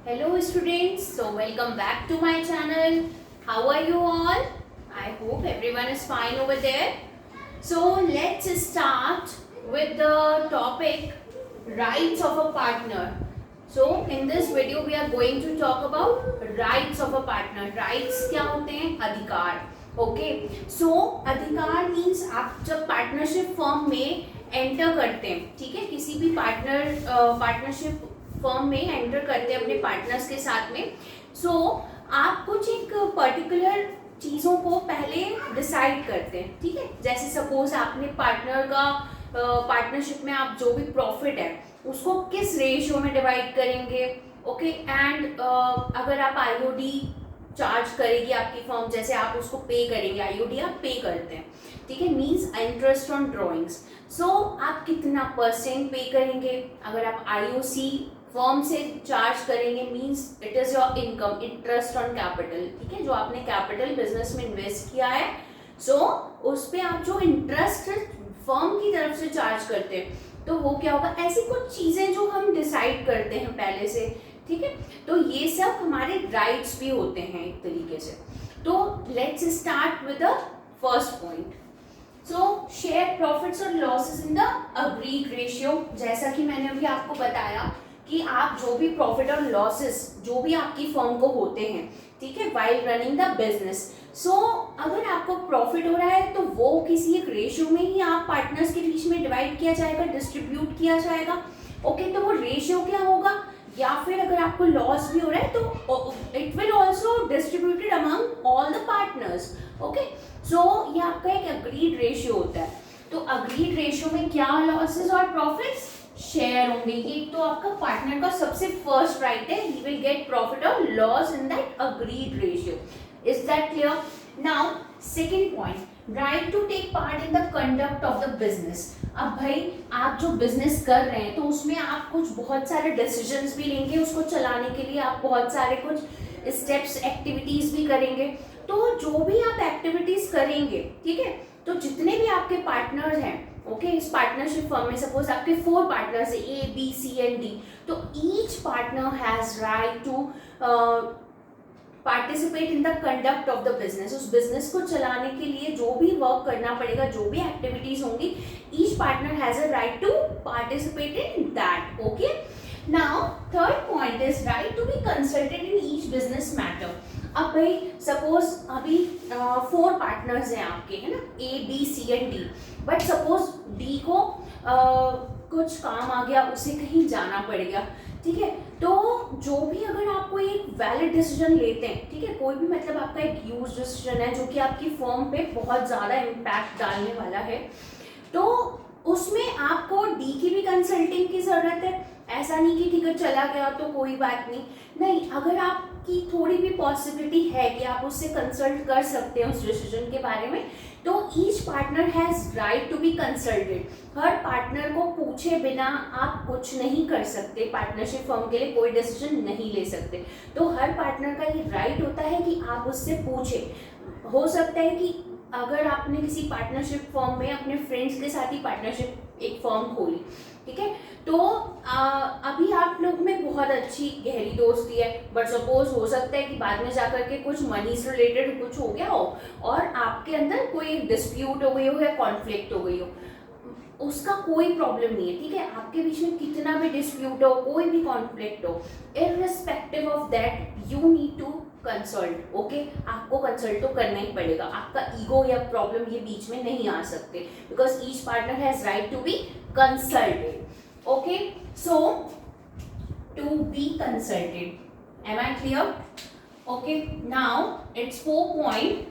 Hello students, so welcome back to my channel. How are you all? I hope everyone is fine over there. So let's start with the topic rights of a partner. So in this video we are going to talk about rights of a partner. Rights क्या होते हैं? अधिकार. Okay so अधिकार means आप जब partnership firm में enter करते हैं, ठीक है, किसी भी पार्टनरशिप फर्म में एंटर करते हैं अपने पार्टनर्स के साथ में, सो आप कुछ एक पर्टिकुलर चीज़ों को पहले डिसाइड करते हैं, ठीक है। जैसे सपोज आपने पार्टनर का पार्टनरशिप में आप जो भी प्रॉफिट है उसको किस रेशियो में डिवाइड करेंगे, ओके। एंड अगर आप आईओडी चार्ज करेगी आपकी फर्म, जैसे आप उसको पे करेंगे, आईओडी आप पे करते हैं, ठीक है, मीन्स इंटरेस्ट ऑन ड्रॉइंग्स। सो आप कितना परसेंट पे करेंगे, अगर आप आईओसी फर्म से चार्ज करेंगे means it is your income, interest on capital, ठीक है, जो आपने कैपिटल बिजनेस में इन्वेस्ट किया है, सो उस पे आप जो इंटरेस्ट फर्म की तरफ से चार्ज करते हैं, तो वो क्या होगा। ऐसी कुछ चीजें जो हम डिसाइड करते हैं पहले से, ठीक है, तो ये सब हमारे राइट्स भी होते हैं एक तरीके से। तो let's start with the first point. So share profits और losses in the agreed ratio. जैसा कि मैंने अभी आपको बताया कि आप जो भी प्रॉफिट और लॉसेस जो भी आपकी फर्म को होते हैं, ठीक है, वाइल रनिंग द बिजनेस, सो अगर आपको प्रॉफिट हो रहा है तो वो किसी एक रेशियो में ही आप पार्टनर्स के बीच में डिवाइड किया जाएगा, डिस्ट्रीब्यूट किया जाएगा, ओके। तो वो रेशियो क्या होगा, या फिर अगर आपको लॉस भी हो रहा है तो it will also distributed among all the partners, okay. So ये आपका एक अग्रीड रेशियो होता है। तो अग्रीड रेशियो में क्या लॉसेस और प्रॉफिट्स शेयर होंगे। ये तो आपका पार्टनर का सबसे फर्स्ट राइट है, ही विल गेट प्रॉफिट और loss in that agreed ratio. Is that clear? Now second point, right to take part in the conduct of the business. अब भाई आप जो बिजनेस कर रहे हैं तो उसमें आप कुछ बहुत सारे डिसीजंस भी लेंगे, उसको चलाने के लिए आप बहुत सारे कुछ स्टेप्स, एक्टिविटीज भी करेंगे। तो जो भी आप एक्टिविटीज करेंगे, ठीक है, तो जितने भी आपके पार्टनर्स हैं, ओके, इस पार्टनरशिप फर्म में सपोज आपके 4 पार्टनर्स है, A B C and D, तो each partner has right to participate in the conduct of the business. उस बिजनेस को चलाने के लिए जो भी वर्क करना पड़ेगा, जो भी एक्टिविटीज होंगी, each partner has a right to participate in that, okay. Now third point is right to be consulted in each business matter. अब भाई सपोज अभी 4 पार्टनर्स हैं आपके, है ना, A B C and D, but suppose D को कुछ काम आ गया, उसे कहीं जाना पड़ेगा, ठीक है। तो जो भी अगर आप कोई एक वैलिड डिसीजन लेते हैं, ठीक है, कोई भी मतलब आपका एक यूज डिसीजन है जो कि आपकी फर्म पे बहुत ज़्यादा इम्पैक्ट डालने वाला है, तो उसमें आपको डी की भी कंसल्टिंग की ज़रूरत है। ऐसा नहीं कि ठीक है चला गया तो कोई बात नहीं, नहीं, अगर आपकी थोड़ी भी पॉसिबिलिटी है कि आप उससे कंसल्ट कर सकते हैं उस डिसीजन के बारे में, तो each partner has right to be consulted. हर पार्टनर को पूछे बिना आप कुछ नहीं कर सकते, पार्टनरशिप फर्म के लिए कोई डिसीजन नहीं ले सकते। तो हर पार्टनर का ये राइट होता है कि आप उससे पूछें। हो सकता है कि अगर आपने किसी पार्टनरशिप फर्म में अपने फ्रेंड्स के साथ ही पार्टनरशिप एक फर्म खोली, ठीक है, तो अभी आप लोग में बहुत अच्छी गहरी दोस्ती है, बट सपोज हो सकता है कि बाद में जाकर के कुछ मनी से रिलेटेड कुछ हो गया हो और आपके अंदर कोई डिस्प्यूट हो गई हो या कॉन्फ्लिक्ट हो गई हो, उसका कोई प्रॉब्लम नहीं है, ठीक है। आपके बीच में कितना भी डिस्प्यूट हो, कोई भी कॉन्फ्लिक्ट हो, irrespective of that you need to consult, okay. आपको कंसल्ट तो करना ही पड़ेगा, आपका ईगो या प्रॉब्लम ये बीच में नहीं आ सकते, because each partner has right to be consulted, okay. So to be consulted, am I clear? Okay, now it's 4 point,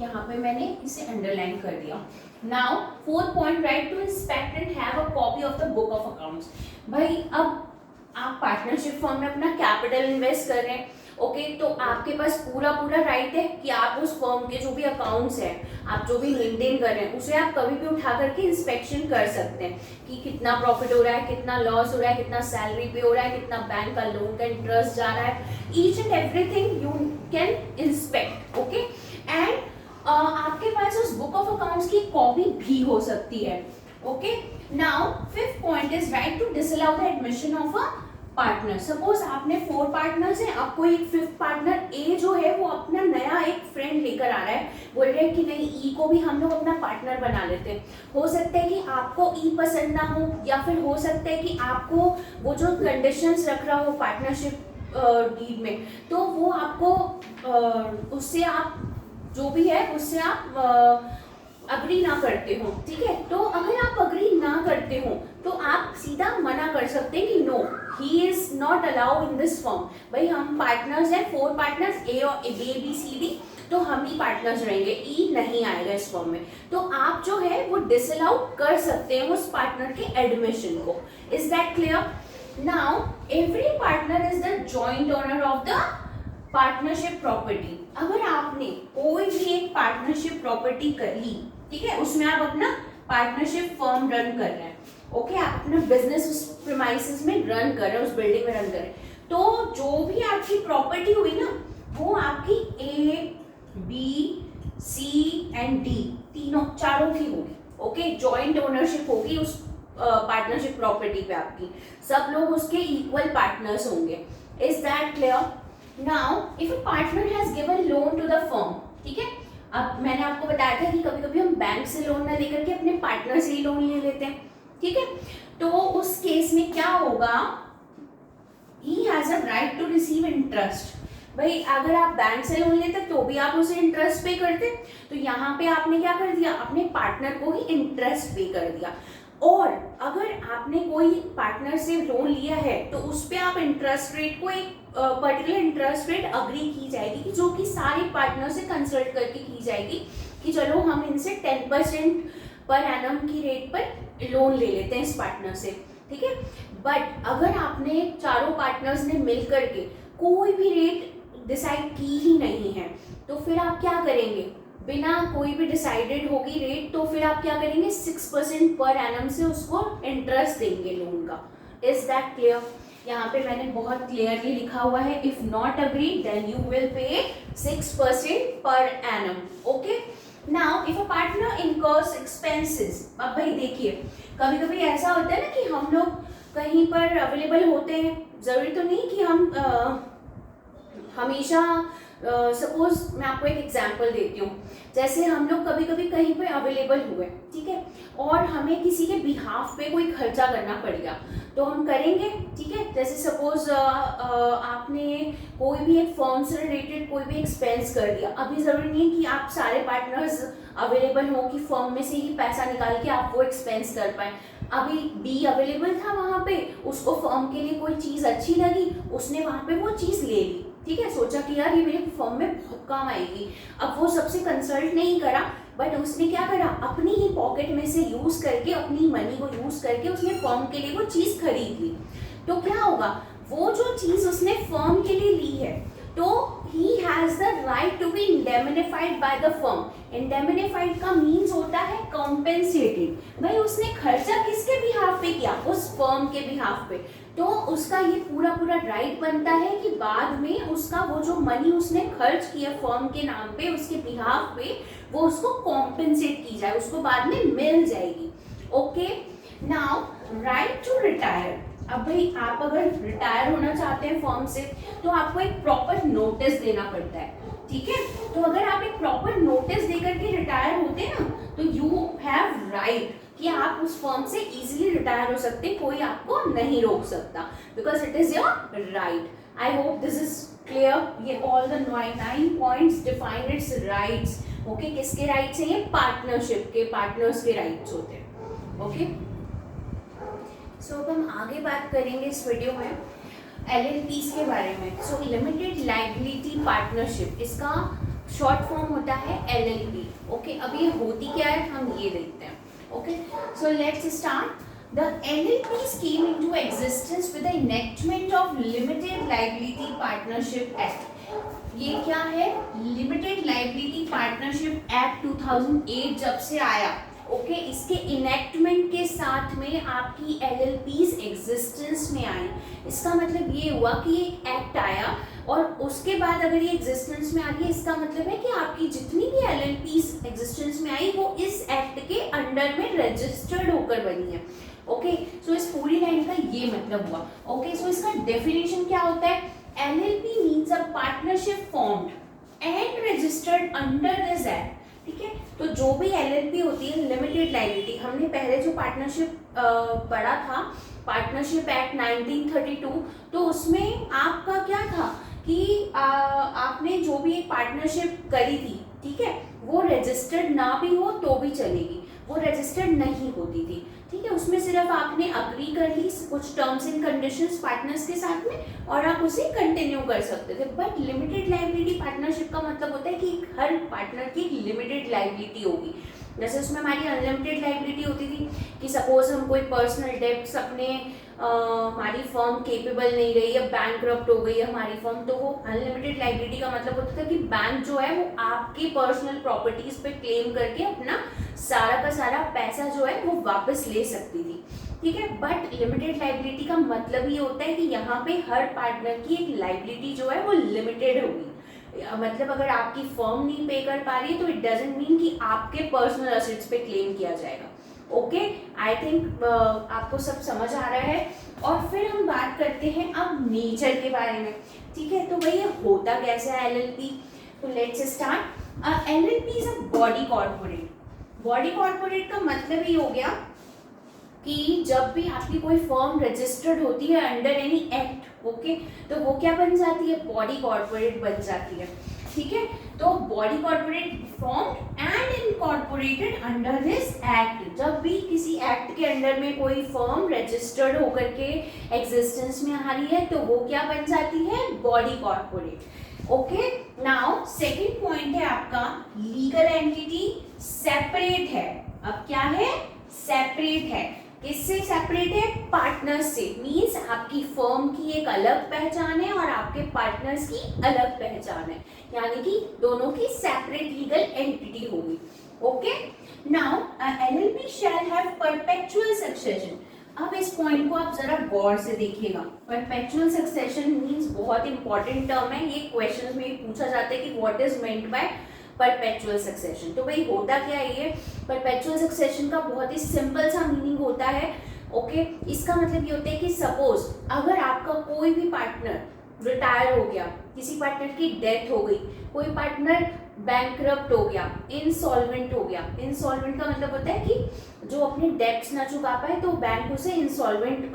यहाँ पे मैंने इसे अंडरलाइन कर दिया। Now 4th point, right to inspect and have a copy of the book of accounts. भाई अब आप partnership firm में अपना कैपिटल इन्वेस्ट कर रहे हैं, ओके, तो आपके पास पूरा राइट है कि आप उस फर्म के जो भी अकाउंट्स हैं, आप जो भी मेंटेन कर रहे हैं, उसे आप कभी भी उठा करके इंस्पेक्शन कर सकते हैं कि कितना प्रॉफिट हो रहा है, कितना लॉस हो रहा है, कितना सैलरी पे हो रहा है, कितना बैंक का लोन का इंटरेस्ट जा रहा है, each and everything you can inspect, okay. And आपके पास उस बुक ऑफ अकाउंट्स की कॉपी भी हो सकती है, okay. Now 5th point is right to disallow the admission of a partner. Suppose आपने 4 पार्टनर्स हैं, आपको एक 5th पार्टनर ए जो है वो अपना नया एक फ्रेंड लेकर आ रहा है, बोल रहे हैं कि नहीं ई को भी हम लोग अपना पार्टनर बना लेते हैं। हो सकता है कि आपको ई पसंद ना हो, या फिर हो सकता है कि आपको वो जो कंडीशंस रख रहा हो पार्टनरशिप डीड में, तो वो आपको उससे आप जो भी है उससे आप अग्री ना करते हो, ठीक है। तो अगर आप अग्री ना करते हो तो आप सीधा मना कर सकते हैं कि no, he is not allowed in this firm. भाई हम पार्टनर्स हैं, 4 पार्टनर्स ए और बी बी सी डी, तो हम ही पार्टनर्स रहेंगे, ई नहीं आएगा इस फॉर्म में। तो आप जो है वो डिसअलाउ कर सकते हैं उस पार्टनर के एडमिशन को। Is that clear? Now every partner is the joint owner of the partnership property. अगर आपने कोई भी एक पार्टनरशिप प्रॉपर्टी कर ली, ठीक है, उसमें आप अपना पार्टनरशिप फर्म रन कर रहे हैं, ओके, आप अपना बिजनेस उस प्रीमाइसेस में रन कर रहे हैं, उस बिल्डिंग में रन कर रहे हैं, तो जो भी आपकी प्रॉपर्टी हुई ना वो आपकी A B C and D तीनों चारों की होगी, ओके। जॉइंट ओनरशिप होगी उस पार्टनरशिप प्रॉपर्टी पे आपकी, सब लोग उसके इक्वल पार्टनर्स होंगे। Is that clear? Now if a partner has given loan to the firm, ठीक है, अब मैंने आपको बताया था कि कभी कभी हम बैंक से लोन ना लेकर के अपने पार्टनर से ही लोन ले लेते हैं, ठीक है। तो उस केस में क्या होगा, he has a right to receive interest. भाई अगर आप बैंक से लोन लेते तो भी आप उसे इंटरेस्ट पे करते, तो यहाँ पे आपने क्या कर दिया, अपने पार्टनर को ही इंटरेस्ट पे कर दिया। और अगर आपने कोई पार्टनर से लोन लिया है तो उस पर आप इंटरेस्ट रेट को एक पर्टिकुलर इंटरेस्ट रेट अग्री की जाएगी, जो कि सारे पार्टनर से कंसल्ट करके की जाएगी कि चलो हम इनसे 10% पर एनम की रेट पर लोन ले लेते हैं इस पार्टनर से, ठीक है। बट अगर आपने चारों पार्टनर्स ने मिल करके कोई भी रेट डिसाइड की ही नहीं है, तो फिर आप क्या करेंगे, बिना कोई भी डिसाइडेड होगी रेट, तो फिर आप क्या करेंगे, 6% पर एनम से उसको इंटरेस्ट देंगे लोन का। Is that clear? यहाँ पे मैंने बहुत क्लियरली लिखा हुआ है, if not agree then you will pay 6% per annum, okay. Now if a partner incurs expenses, अब भाई देखिए कभी कभी ऐसा होता है ना कि हम लोग कहीं पर अवेलेबल होते हैं, जरूरी तो नहीं कि हम हमेशा सपोज मैं आपको एक एग्जांपल देती हूँ, जैसे हम लोग कभी कभी कहीं पे अवेलेबल हुए, ठीक है, और हमें किसी के बिहाफ पे कोई खर्चा करना पड़ गया, तो हम करेंगे, ठीक है। जैसे सपोज आपने कोई भी एक फर्म से रिलेटेड कोई भी एक्सपेंस कर दिया, अभी ज़रूरी नहीं कि आप सारे पार्टनर्स अवेलेबल हो कि फर्म में से ही पैसा निकाल के आप वो एक्सपेंस कर पाएँ। अभी बी अवेलेबल था वहाँ पे, उसको फर्म के लिए कोई चीज़ अच्छी लगी, उसने वहाँ पे वो चीज़ ले ली, ठीक है, सोचा कि यार ये मेरे फर्म में बहुत काम आएगी। अब वो सबसे कंसल्ट नहीं करा, बट उसने क्या करा, अपनी ही पॉकेट में से यूज करके, अपनी मनी को यूज करके उसने फर्म के लिए वो चीज खरीद ली। तो क्या होगा, वो जो चीज उसने फर्म के लिए ली है, तो he has the right to be indemnified by the firm. Indemnified का मीन्स होता है कॉम्पेंसेटेड। भाई उसने खर्चा किसके बिहाफ पे किया, उस फर्म के बिहाफ पे, तो उसका ये पूरा राइट बनता है कि बाद में उसका वो जो मनी उसने खर्च किया फर्म के नाम पे, उसके बिहाफ पे, वो उसको कॉम्पेंसेट की जाए, उसको बाद में मिल जाएगी, okay. Now right to retire. अब भाई आप अगर रिटायर होना चाहते हैं फर्म से, तो आपको एक प्रॉपर नोटिस देना पड़ता है, ठीक है। तो अगर आप एक प्रॉपर नोटिस देकर के रिटायर होते हैं ना, तो यू हैव राइट कि आप उस फर्म से इजीली रिटायर हो सकते हैं, कोई आपको नहीं रोक सकता, because it is your right. I hope this is clear. ये all the 9 points define its rights, okay. किसके राइट्स हैं ये, पार्टनरशिप के, पार्टनर्स के राइट्स होते हैं, ओके। सो अब हम आगे बात करेंगे इस वीडियो में LLPs के बारे में। सो लिमिटेड लायबिलिटी पार्टनरशिप, इसका शॉर्ट फॉर्म होता है LLP, ओके। अब ये होती क्या है हम ये देखते हैं, okay. So let's start. The LLPs came into existence with the enactment of Limited Liability Partnership Act. ये क्या है, Limited Liability Partnership Act 2008 जब से आया, ओके, इसके इनेक्टमेंट के साथ में आपकी LLPs एग्जिस्टेंस में आई। इसका मतलब ये हुआ कि एक एक्ट आया और उसके बाद अगर ये एग्जिस्टेंस में आ गई, इसका मतलब है कि आपकी जितनी भी LLPs एग्जिस्टेंस में आई वो इस एक्ट के अंडर में रजिस्टर्ड होकर बनी है। ओके, सो इस पूरी लाइन का ये मतलब हुआ। ओके, सो इसका डेफिनेशन क्या होता है? LLP means a partnership formed and registered under this act. ठीक है, तो जो भी एलएलपी होती है, लिमिटेड लायबिलिटी, हमने पहले जो पार्टनरशिप पढ़ा था, पार्टनरशिप एक्ट 1932, तो उसमें आपका क्या था कि आपने जो भी एक पार्टनरशिप करी थी, ठीक है, वो रजिस्टर्ड ना भी हो तो भी चलेगी, वो रजिस्टर्ड नहीं होती थी। ठीक है, उसमें सिर्फ आपने अग्री कर ली कुछ टर्म्स एंड कंडीशंस पार्टनर्स के साथ में और आप उसे कंटिन्यू कर सकते थे। बट लिमिटेड लायबिलिटी पार्टनरशिप का मतलब होता है कि हर पार्टनर की लिमिटेड लायबिलिटी होगी। जैसे उसमें हमारी अनलिमिटेड लायबिलिटी होती थी कि सपोज हम कोई पर्सनल डेब्ट्स अपने हमारी फर्म केपेबल नहीं रही या बैंकरप्ट हो गई हमारी फर्म, तो वो अनलिमिटेड लायबिलिटी का मतलब होता था कि बैंक जो है वो आपकी पर्सनल प्रॉपर्टीज पे क्लेम करके अपना सारा का सारा पैसा जो है वो वापस ले सकती थी। ठीक है, बट लिमिटेड लायबिलिटी का मतलब ये होता है कि यहाँ पे हर पार्टनर की एक लायबिलिटी जो है वो लिमिटेड होगी। मतलब अगर आपकी फर्म नहीं पे कर पा रही है तो इट डजंट मीन कि आपके पर्सनल एसेट्स पे क्लेम किया जाएगा। ओके, आई थिंक आपको सब समझ आ रहा है। और फिर हम बात करते हैं अब नेचर के बारे में। ठीक है, तो भाई ये होता कैसे है एलएलपी? तो let's start. LLP is a body corporate. Body corporate का मतलब ये हो गया कि जब भी आपकी कोई फर्म रजिस्टर्ड होती है अंडर एनी एक्ट, ओके, तो वो क्या बन जाती है? बॉडी कॉर्पोरेट बन जाती है। ठीक है, तो body corporate formed and incorporated under this act. जब भी किसी एक्ट के अंडर में कोई फर्म रजिस्टर्ड होकर के एग्जिस्टेंस में आ रही है तो वो क्या बन जाती है? Body corporate. Okay, now second point है आपका लीगल एंटिटी सेपरेट है। अब क्या है? सेपरेट है। किससे सेपरेट है? पार्टनर्स से। मींस आपकी फर्म की एक अलग पहचान है और आपके पार्टनर्स की अलग पहचान है, यानी कि दोनों की सेपरेट लीगल एंटिटी होगी। Okay, now LLP shall have perpetual succession. अब इस पॉइंट को आप जरा गौर से देखिएगा। परपेचुअल सक्सेशन मींस बहुत इंपॉर्टेंट टर्म है, ये क्वेश्चन में पूछा जाता है कि what is meant by perpetual succession. तो भाई होता क्या है ये? परपेचुअल सक्सेशन का बहुत ही सिंपल सा मीनिंग होता है। ओके, इसका मतलब ये होता है कि सपोज अगर आपका कोई भी पार्टनर रिटायर हो गया, किसी पार्टनर की डेथ हो गई, कोई पार्टनर बैंकरप्ट हो गया, इंसॉल्वेंट हो गया। इंसॉल्वेंट का मतलब होता है कि जो अपने डेब्ट्स ना चुका पाए तो बैंक उसे इंसॉल्वेंट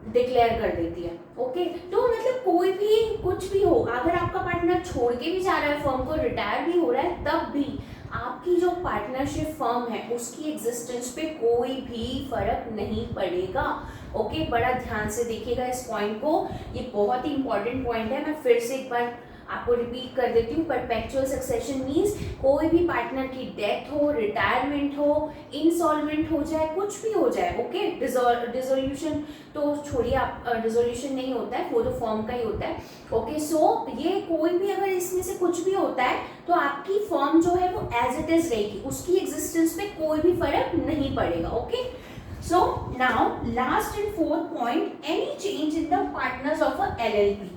डिक्लेयर कर देती है। ओके, तो मतलब कोई भी कुछ भी हो, अगर आपका पार्टनर छोड़ के भी जा रहा है फर्म को, रिटायर भी हो रहा है, तब भी आपकी जो पार्टनरशिप फर्म है उसकी एग्जिस्टेंस पे कोई भी फर्क नहीं पड़ेगा। ओके, बड़ा ध्यान से देखिएगा इस पॉइंट को, ये बहुत ही इंपॉर्टेंट पॉइंट है। मैं फिर से एक बार आपको रिपीट कर देती हूँ। परपेचुअल सक्सेशन मीन्स कोई भी पार्टनर की डेथ हो, रिटायरमेंट हो, इंसॉल्वेंट हो जाए, कुछ भी हो जाए। ओके, डिसोल्यूशन तो छोड़िए, आप डिसोल्यूशन नहीं होता है, वो तो फर्म का ही होता है। ओके, सो ये कोई भी अगर इसमें से कुछ भी होता है तो आपकी फर्म जो है वो एज इट इज रहेगी, उसकी एग्जिस्टेंस पे कोई भी फर्क नहीं पड़ेगा। Okay, so now last and fourth point, any change in the partners of a LLP।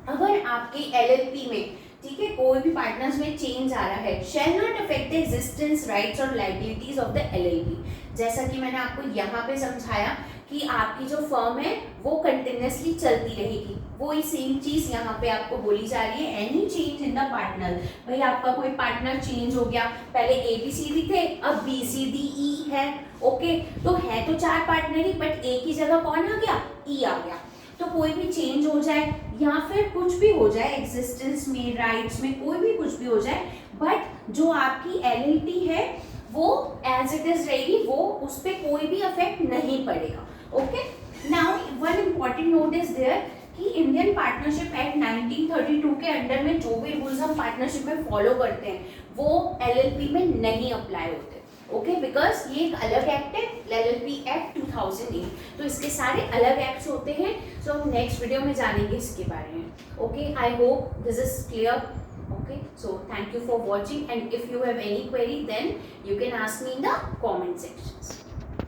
अगर आपके एलएलपी में, ठीक है, कोई भी पार्टनर्स में चेंज आ रहा है, shall not affect the existence, rights और लायबिलिटीज ऑफ द एलएलपी। जैसा कि मैंने आपको यहाँ पे समझाया कि आपकी जो फर्म है वो कंटिन्यूसली चलती रहेगी, वही सेम चीज यहाँ पे आपको बोली जा रही है। Any change in the partner, भाई आपका कोई पार्टनर चेंज हो गया, पहले ABCD थे, अब BCDE है। ओके, तो है तो चार पार्टनर ही, बट एक ही जगह कौन आ गया? E आ गया। तो कोई भी चेंज हो जाए या फिर कुछ भी हो जाए एग्जिस्टेंस में, राइट्स में, कोई भी कुछ भी हो जाए, बट जो आपकी एलएलपी है वो एज इट इज रहेगी, वो उस पर कोई भी अफेक्ट नहीं पड़ेगा। Okay, now one important note is there कि इंडियन पार्टनरशिप एक्ट 1932 के अंडर में जो भी रूल्स हम पार्टनरशिप में फॉलो करते हैं वो एलएलपी में नहीं अप्लाई होते। ओके, बिकॉज ये एक अलग एक्ट है, एलएलपी एक्ट 2008, तो इसके सारे अलग एक्ट्स होते हैं। सो हम नेक्स्ट वीडियो में जानेंगे इसके बारे में। Okay, I hope this is clear. Okay, so thank you for watching, and if you have any query then you can ask me in the comment sections.